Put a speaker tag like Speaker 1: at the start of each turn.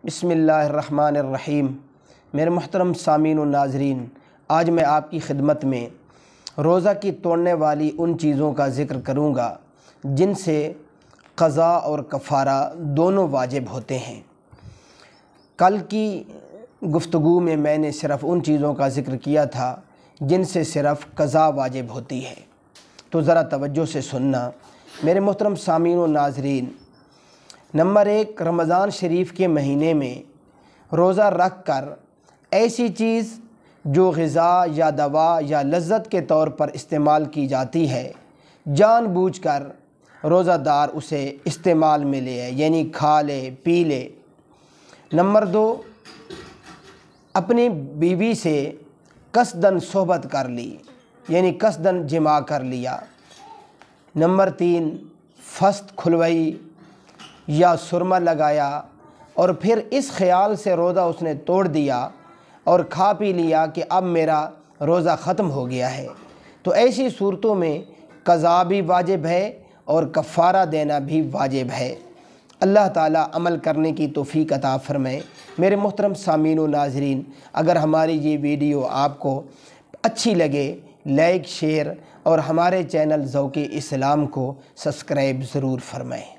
Speaker 1: بسم اللہ الرحمن الرحیم۔ میرے محترم سامعین و ناظرین، آج میں آپ کی خدمت میں روزہ کی توڑنے والی ان چیزوں کا ذکر کروں گا جن سے قضا اور کفارہ دونوں واجب ہوتے ہیں۔ کل کی گفتگو میں نے صرف ان چیزوں کا ذکر کیا تھا جن سے صرف قضا واجب ہوتی ہے، تو ذرا توجہ سے سننا میرے محترم سامعین و ناظرین۔ نمبر 1، رمضان شریف کے مہینے میں روزہ رکھ کر ایسی چیز جو غذا یا دوا یا لذت کے طور پر استعمال کی جاتی ہے، جان بوجھ کر روزہ دار اسے استعمال میں لے یعنی کھا لے پی لے۔ نمبر 2، اپنی بیوی سے قصداً صحبت کر لی یعنی قصداً جماع کر لیا۔ نمبر 3، فست کھلوائی یا سرما لگایا اور پھر اس خیال سے روزہ اس نے توڑ دیا اور کھا پی لیا کہ اب میرا روزہ ختم ہو گیا ہے، تو ایسی صورتوں میں قضا بھی واجب ہے اور کفارہ دینا بھی واجب ہے۔ اللہ تعالی عمل کرنے کی توفیق عطا فرمائے۔ میرے محترم سامعین و ناظرین، اگر ہماری یہ ویڈیو آپ کو اچھی لگے، لائک، شیئر اور ہمارے چینل ذوق اسلام کو سبسکرائب ضرور فرمائیں۔